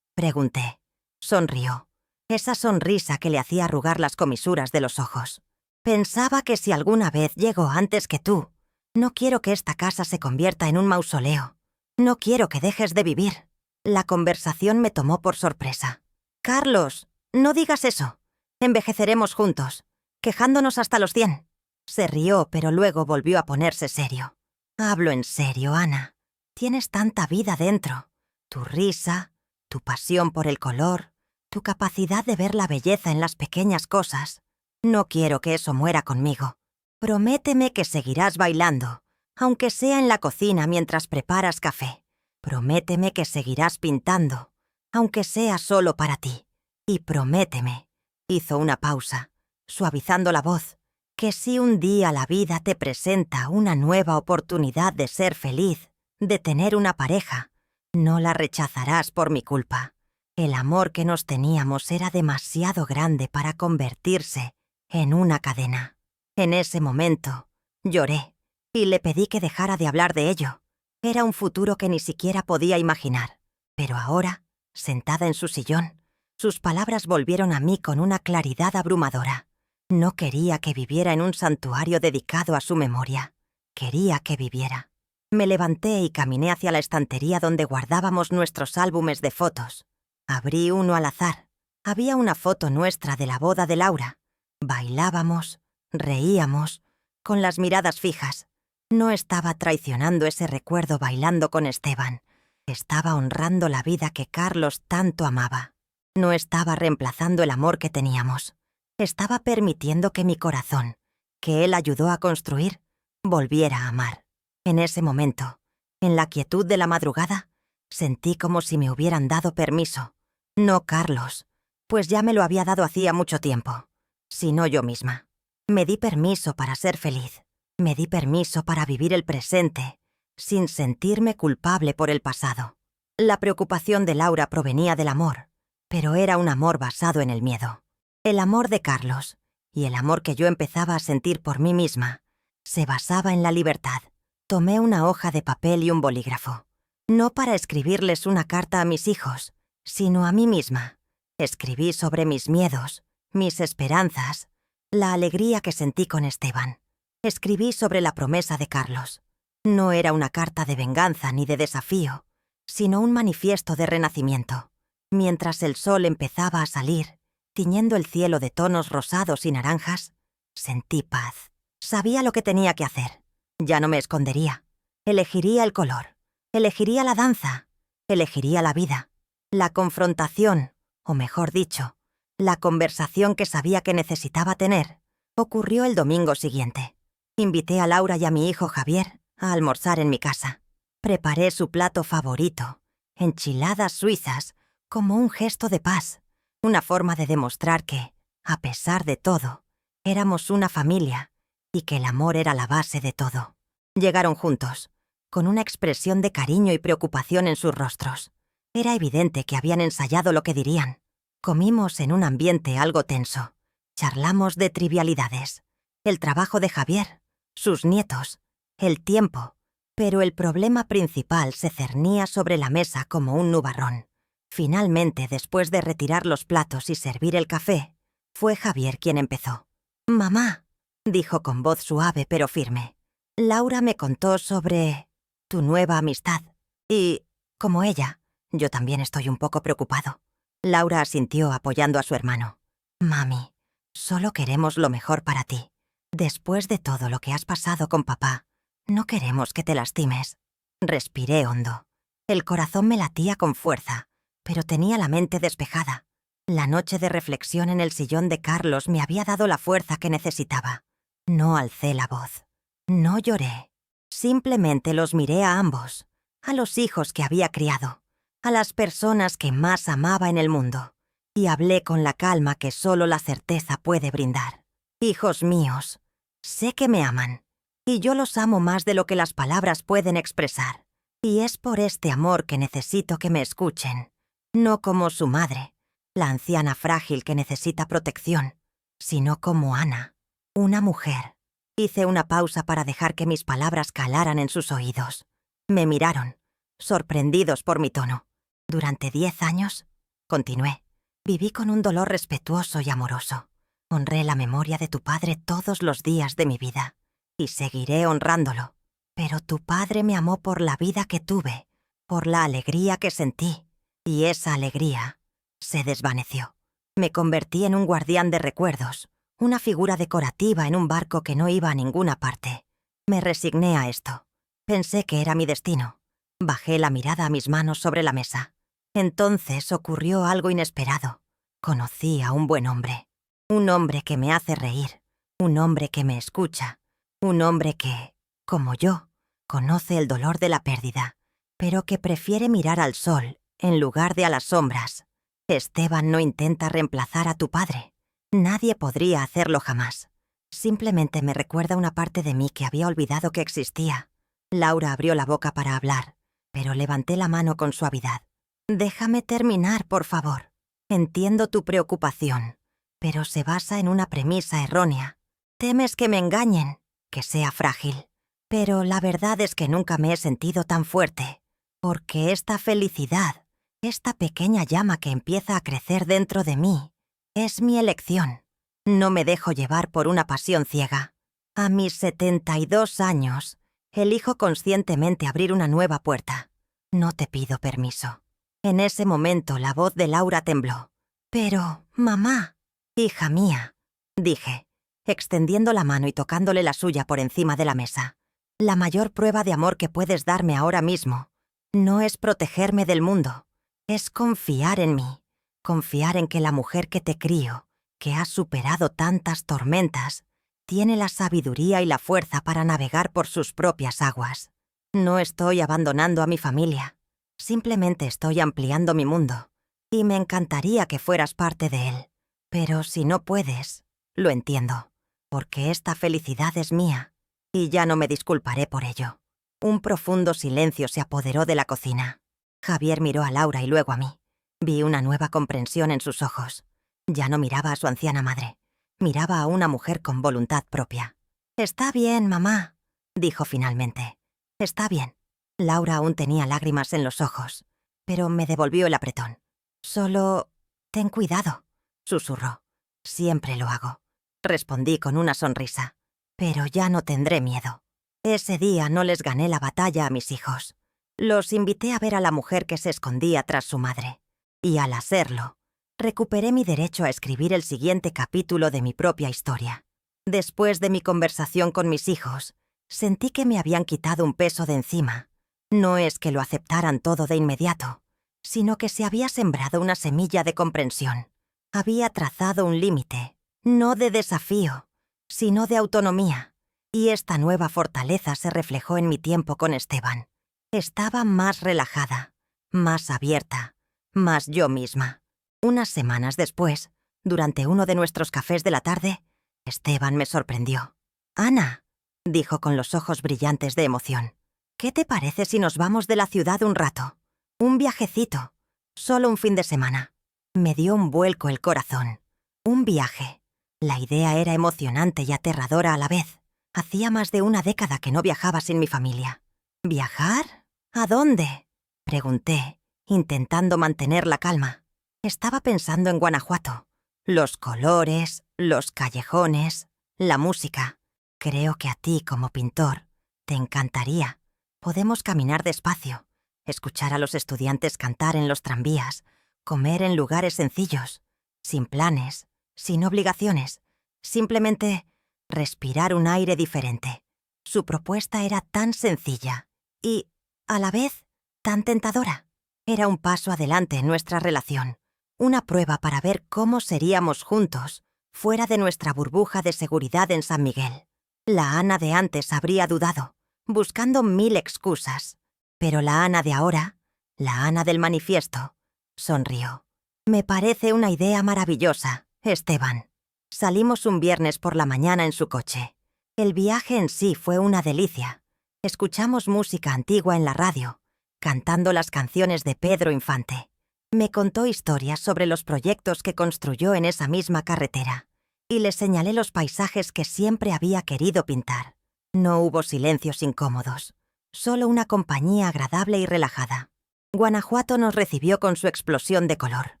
S1: pregunté. Sonrió, esa sonrisa que le hacía arrugar las comisuras de los ojos. «Pensaba que si alguna vez llego antes que tú, no quiero que esta casa se convierta en un mausoleo. No quiero que dejes de vivir». La conversación me tomó por sorpresa. «Carlos, no digas eso. Envejeceremos juntos, quejándonos hasta los 100. Se rió, pero luego volvió a ponerse serio. «Hablo en serio, Ana. Tienes tanta vida dentro. Tu risa, tu pasión por el color, tu capacidad de ver la belleza en las pequeñas cosas. No quiero que eso muera conmigo. Prométeme que seguirás bailando, aunque sea en la cocina mientras preparas café. Prométeme que seguirás pintando, aunque sea solo para ti. Y prométeme, hizo una pausa, suavizando la voz, que si un día la vida te presenta una nueva oportunidad de ser feliz, de tener una pareja, no la rechazarás por mi culpa. El amor que nos teníamos era demasiado grande para convertirse en una cadena. En ese momento, lloré y le pedí que dejara de hablar de ello. Era un futuro que ni siquiera podía imaginar. Pero ahora, sentada en su sillón, sus palabras volvieron a mí con una claridad abrumadora. No quería que viviera en un santuario dedicado a su memoria. Quería que viviera. Me levanté y caminé hacia la estantería donde guardábamos nuestros álbumes de fotos. Abrí uno al azar. Había una foto nuestra de la boda de Laura. Bailábamos, reíamos, con las miradas fijas. No estaba traicionando ese recuerdo bailando con Esteban. Estaba honrando la vida que Carlos tanto amaba. No estaba reemplazando el amor que teníamos. Estaba permitiendo que mi corazón, que él ayudó a construir, volviera a amar. En ese momento, en la quietud de la madrugada, sentí como si me hubieran dado permiso. No Carlos, pues ya me lo había dado hacía mucho tiempo, sino yo misma. Me di permiso para ser feliz. Me di permiso para vivir el presente, sin sentirme culpable por el pasado. La preocupación de Laura provenía del amor, pero era un amor basado en el miedo. El amor de Carlos, y el amor que yo empezaba a sentir por mí misma, se basaba en la libertad. Tomé una hoja de papel y un bolígrafo. No para escribirles una carta a mis hijos, sino a mí misma. Escribí sobre mis miedos, mis esperanzas, la alegría que sentí con Esteban. Escribí sobre la promesa de Carlos. No era una carta de venganza ni de desafío, sino un manifiesto de renacimiento. Mientras el sol empezaba a salir, tiñendo el cielo de tonos rosados y naranjas, sentí paz. Sabía lo que tenía que hacer. Ya no me escondería. Elegiría el color. Elegiría la danza. Elegiría la vida. La confrontación, o mejor dicho, la conversación que sabía que necesitaba tener, ocurrió el domingo siguiente. Invité a Laura y a mi hijo Javier a almorzar en mi casa. Preparé su plato favorito, enchiladas suizas, como un gesto de paz, una forma de demostrar que, a pesar de todo, éramos una familia y que el amor era la base de todo. Llegaron juntos, con una expresión de cariño y preocupación en sus rostros. Era evidente que habían ensayado lo que dirían. Comimos en un ambiente algo tenso. Charlamos de trivialidades. El trabajo de Javier, sus nietos, el tiempo. Pero el problema principal se cernía sobre la mesa como un nubarrón. Finalmente, después de retirar los platos y servir el café, fue Javier quien empezó. «Mamá», dijo con voz suave pero firme, «Laura me contó sobre tu nueva amistad. Y, como ella, yo también estoy un poco preocupado». Laura asintió apoyando a su hermano. «Mami, solo queremos lo mejor para ti. Después de todo lo que has pasado con papá, no queremos que te lastimes». Respiré hondo. El corazón me latía con fuerza, pero tenía la mente despejada. La noche de reflexión en el sillón de Carlos me había dado la fuerza que necesitaba. No alcé la voz. No lloré. Simplemente los miré a ambos, a los hijos que había criado, a las personas que más amaba en el mundo, y hablé con la calma que solo la certeza puede brindar. Hijos míos, sé que me aman, y yo los amo más de lo que las palabras pueden expresar. Y es por este amor que necesito que me escuchen, no como su madre, la anciana frágil que necesita protección, sino como Ana, una mujer. Hice una pausa para dejar que mis palabras calaran en sus oídos. Me miraron, sorprendidos por mi tono. Durante 10 años, continué, viví con un dolor respetuoso y amoroso. Honré la memoria de tu padre todos los días de mi vida, y seguiré honrándolo. Pero tu padre me amó por la vida que tuve, por la alegría que sentí, y esa alegría se desvaneció. Me convertí en un guardián de recuerdos, una figura decorativa en un barco que no iba a ninguna parte. Me resigné a esto. Pensé que era mi destino. Bajé la mirada a mis manos sobre la mesa. Entonces ocurrió algo inesperado. Conocí a un buen hombre. Un hombre que me hace reír. Un hombre que me escucha. Un hombre que, como yo, conoce el dolor de la pérdida, pero que prefiere mirar al sol en lugar de a las sombras. Esteban no intenta reemplazar a tu padre. Nadie podría hacerlo jamás. Simplemente me recuerda una parte de mí que había olvidado que existía. Laura abrió la boca para hablar, pero levanté la mano con suavidad. Déjame terminar, por favor. Entiendo tu preocupación, pero se basa en una premisa errónea. Temes que me engañen, que sea frágil. Pero la verdad es que nunca me he sentido tan fuerte, porque esta felicidad, esta pequeña llama que empieza a crecer dentro de mí, es mi elección. No me dejo llevar por una pasión ciega. A mis 72 años, elijo conscientemente abrir una nueva puerta. No te pido permiso. En ese momento la voz de Laura tembló. Pero, mamá, hija mía, dije, extendiendo la mano y tocándole la suya por encima de la mesa. La mayor prueba de amor que puedes darme ahora mismo no es protegerme del mundo, es confiar en mí, confiar en que la mujer que te crío, que ha superado tantas tormentas, tiene la sabiduría y la fuerza para navegar por sus propias aguas. No estoy abandonando a mi familia, simplemente estoy ampliando mi mundo, y me encantaría que fueras parte de él. Pero si no puedes, lo entiendo, porque esta felicidad es mía, y ya no me disculparé por ello. Un profundo silencio se apoderó de la cocina. Javier miró a Laura y luego a mí. Vi una nueva comprensión en sus ojos. Ya no miraba a su anciana madre. Miraba a una mujer con voluntad propia. «Está bien, mamá», dijo finalmente. «Está bien». Laura aún tenía lágrimas en los ojos, pero me devolvió el apretón. «Solo ten cuidado», susurró. «Siempre lo hago», respondí con una sonrisa. «Pero ya no tendré miedo». Ese día no les gané la batalla a mis hijos. Los invité a ver a la mujer que se escondía tras su madre. Y al hacerlo, recuperé mi derecho a escribir el siguiente capítulo de mi propia historia. Después de mi conversación con mis hijos, sentí que me habían quitado un peso de encima. No es que lo aceptaran todo de inmediato, sino que se había sembrado una semilla de comprensión. Había trazado un límite, no de desafío, sino de autonomía. Y esta nueva fortaleza se reflejó en mi tiempo con Esteban. Estaba más relajada, más abierta, más yo misma. Unas semanas después, durante uno de nuestros cafés de la tarde, Esteban me sorprendió. «Ana», dijo con los ojos brillantes de emoción, «¿qué te parece si nos vamos de la ciudad un rato? Un viajecito, solo un fin de semana». Me dio un vuelco el corazón. Un viaje. La idea era emocionante y aterradora a la vez. Hacía más de una década que no viajaba sin mi familia. ¿Viajar? ¿A dónde?, pregunté, intentando mantener la calma. Estaba pensando en Guanajuato. Los colores, los callejones, la música. Creo que a ti, como pintor, te encantaría. Podemos caminar despacio, escuchar a los estudiantes cantar en los tranvías, comer en lugares sencillos, sin planes, sin obligaciones, simplemente respirar un aire diferente. Su propuesta era tan sencilla y, a la vez, tan tentadora. Era un paso adelante en nuestra relación, una prueba para ver cómo seríamos juntos, fuera de nuestra burbuja de seguridad en San Miguel. La Ana de antes habría dudado, buscando 1000 excusas, pero la Ana de ahora, la Ana del manifiesto, sonrió. «Me parece una idea maravillosa, Esteban». Salimos un viernes por la mañana en su coche. El viaje en sí fue una delicia. Escuchamos música antigua en la radio, cantando las canciones de Pedro Infante. Me contó historias sobre los proyectos que construyó en esa misma carretera, y le señalé los paisajes que siempre había querido pintar. No hubo silencios incómodos, solo una compañía agradable y relajada. Guanajuato nos recibió con su explosión de color.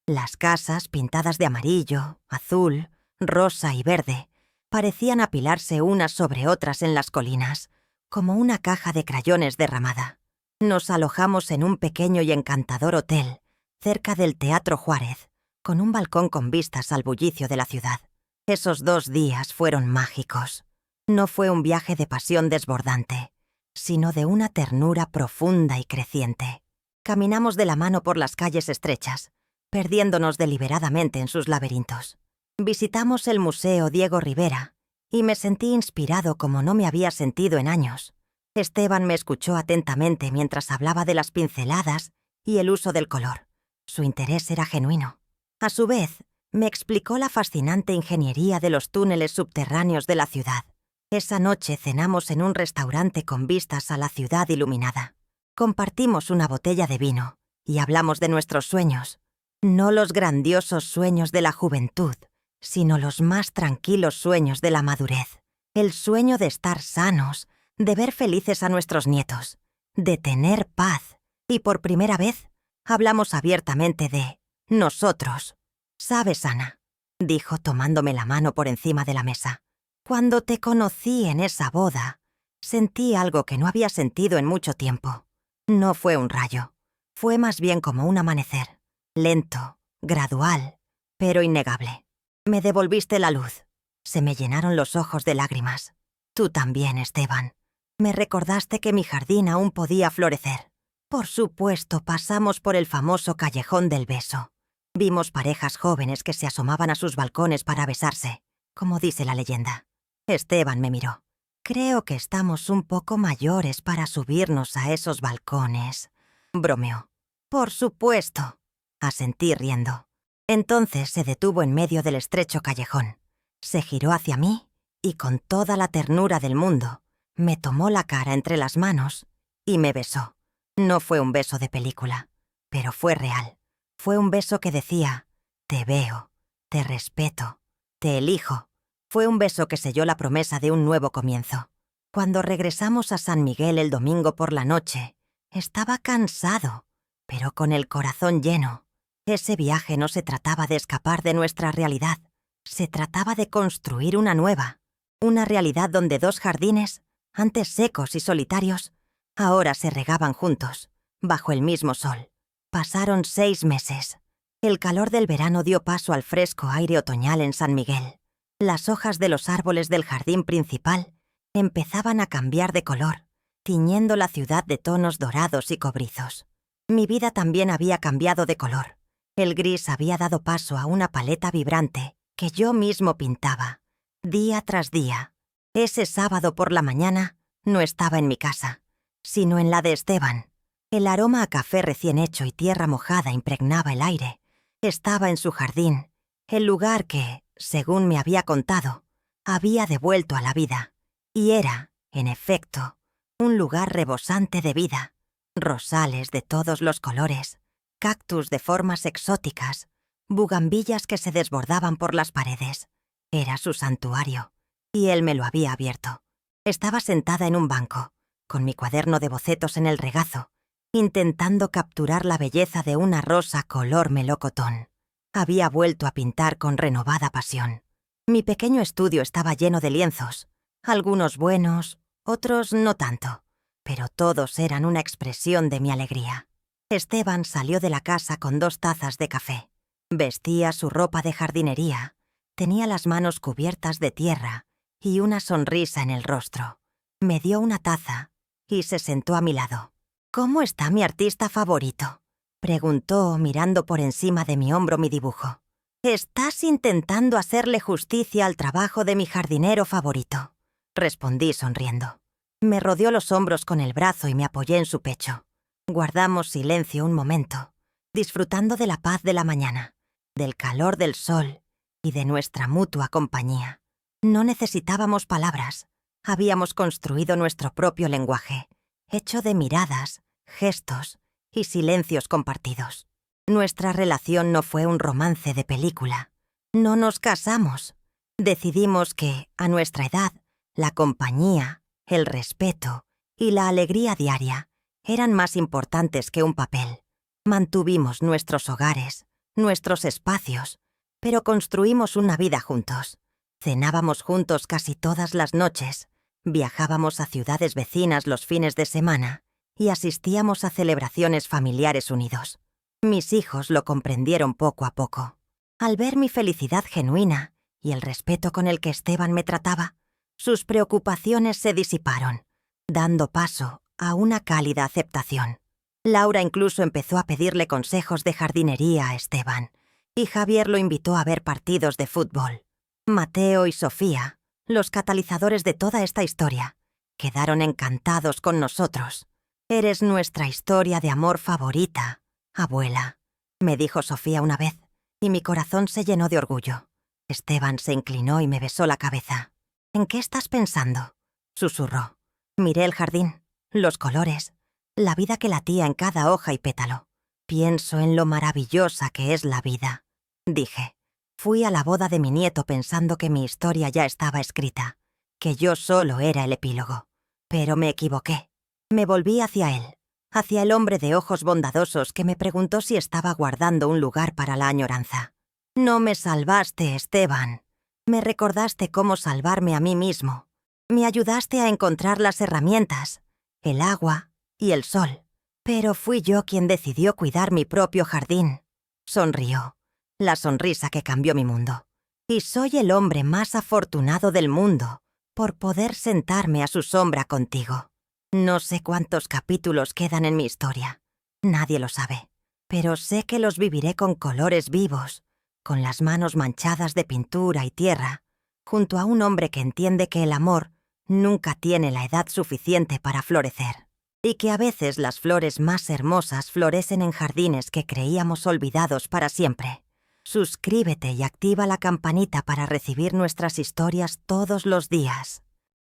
S1: Las casas, pintadas de amarillo, azul, rosa y verde, parecían apilarse unas sobre otras en las colinas, como una caja de crayones derramada. Nos alojamos en un pequeño y encantador hotel, cerca del Teatro Juárez, con un balcón con vistas al bullicio de la ciudad. Esos 2 días fueron mágicos. No fue un viaje de pasión desbordante, sino de una ternura profunda y creciente. Caminamos de la mano por las calles estrechas, perdiéndonos deliberadamente en sus laberintos. Visitamos el Museo Diego Rivera y me sentí inspirado como no me había sentido en años. Esteban me escuchó atentamente mientras hablaba de las pinceladas y el uso del color. Su interés era genuino. A su vez, me explicó la fascinante ingeniería de los túneles subterráneos de la ciudad. Esa noche cenamos en un restaurante con vistas a la ciudad iluminada. Compartimos una botella de vino y hablamos de nuestros sueños. No los grandiosos sueños de la juventud, sino los más tranquilos sueños de la madurez. El sueño de estar sanos, de ver felices a nuestros nietos, de tener paz. Y por primera vez, hablamos abiertamente de nosotros. «Sabes, Ana», dijo tomándome la mano por encima de la mesa, «cuando te conocí en esa boda, sentí algo que no había sentido en mucho tiempo. No fue un rayo, fue más bien como un amanecer, lento, gradual, pero innegable. Me devolviste la luz. Se me llenaron los ojos de lágrimas. Tú también, Esteban. Me recordaste que mi jardín aún podía florecer. Por supuesto, pasamos por el famoso callejón del beso. Vimos parejas jóvenes que se asomaban a sus balcones para besarse, como dice la leyenda. Esteban me miró. «Creo que estamos un poco mayores para subirnos a esos balcones», bromeó. «Por supuesto», asentí riendo. Entonces se detuvo en medio del estrecho callejón. Se giró hacia mí y con toda la ternura del mundo, me tomó la cara entre las manos y me besó. No fue un beso de película, pero fue real. Fue un beso que decía, «Te veo, te respeto, te elijo». Fue un beso que selló la promesa de un nuevo comienzo. Cuando regresamos a San Miguel el domingo por la noche, estaba cansado, pero con el corazón lleno. Ese viaje no se trataba de escapar de nuestra realidad, se trataba de construir una nueva, una realidad donde dos jardines, antes secos y solitarios, ahora se regaban juntos, bajo el mismo sol. Pasaron 6 meses. El calor del verano dio paso al fresco aire otoñal en San Miguel. Las hojas de los árboles del jardín principal empezaban a cambiar de color, tiñendo la ciudad de tonos dorados y cobrizos. Mi vida también había cambiado de color. El gris había dado paso a una paleta vibrante que yo mismo pintaba, día tras día. Ese sábado por la mañana no estaba en mi casa, sino en la de Esteban. El aroma a café recién hecho y tierra mojada impregnaba el aire. Estaba en su jardín, el lugar que, según me había contado, había devuelto a la vida. Y era, en efecto, un lugar rebosante de vida. Rosales de todos los colores, cactus de formas exóticas, bugambillas que se desbordaban por las paredes. Era su santuario, y él me lo había abierto. Estaba sentada en un banco, con mi cuaderno de bocetos en el regazo, intentando capturar la belleza de una rosa color melocotón. Había vuelto a pintar con renovada pasión. Mi pequeño estudio estaba lleno de lienzos, algunos buenos, otros no tanto, pero todos eran una expresión de mi alegría. Esteban salió de la casa con 2 tazas de café. Vestía su ropa de jardinería, tenía las manos cubiertas de tierra y una sonrisa en el rostro. Me dio una taza y se sentó a mi lado. «¿Cómo está mi artista favorito?», preguntó mirando por encima de mi hombro mi dibujo. «Estás intentando hacerle justicia al trabajo de mi jardinero favorito», respondí sonriendo. Me rodeó los hombros con el brazo y me apoyé en su pecho. Guardamos silencio un momento, disfrutando de la paz de la mañana, del calor del sol y de nuestra mutua compañía. No necesitábamos palabras. Habíamos construido nuestro propio lenguaje, hecho de miradas, gestos y silencios compartidos. Nuestra relación no fue un romance de película. No nos casamos. Decidimos que, a nuestra edad, la compañía, el respeto y la alegría diaria eran más importantes que un papel. Mantuvimos nuestros hogares, nuestros espacios, pero construimos una vida juntos. Cenábamos juntos casi todas las noches, viajábamos a ciudades vecinas los fines de semana y asistíamos a celebraciones familiares unidos. Mis hijos lo comprendieron poco a poco. Al ver mi felicidad genuina y el respeto con el que Esteban me trataba, sus preocupaciones se disiparon, dando paso a una cálida aceptación. Laura incluso empezó a pedirle consejos de jardinería a Esteban, y Javier lo invitó a ver partidos de fútbol. Mateo y Sofía, los catalizadores de toda esta historia, quedaron encantados con nosotros. Eres nuestra historia de amor favorita, abuela, me dijo Sofía una vez, y mi corazón se llenó de orgullo. Esteban se inclinó y me besó la cabeza. ¿En qué estás pensando?, susurró. Miré el jardín, los colores, la vida que latía en cada hoja y pétalo. Pienso en lo maravillosa que es la vida, dije. Fui a la boda de mi nieto pensando que mi historia ya estaba escrita, que yo solo era el epílogo. Pero me equivoqué. Me volví hacia él, hacia el hombre de ojos bondadosos que me preguntó si estaba guardando un lugar para la añoranza. No me salvaste, Esteban. Me recordaste cómo salvarme a mí mismo. Me ayudaste a encontrar las herramientas, el agua y el sol. Pero fui yo quien decidió cuidar mi propio jardín. Sonrió, la sonrisa que cambió mi mundo. Y soy el hombre más afortunado del mundo por poder sentarme a su sombra contigo. No sé cuántos capítulos quedan en mi historia. Nadie lo sabe. Pero sé que los viviré con colores vivos, con las manos manchadas de pintura y tierra, junto a un hombre que entiende que el amor nunca tiene la edad suficiente para florecer, y que a veces las flores más hermosas florecen en jardines que creíamos olvidados para siempre. Suscríbete y activa la campanita para recibir nuestras historias todos los días.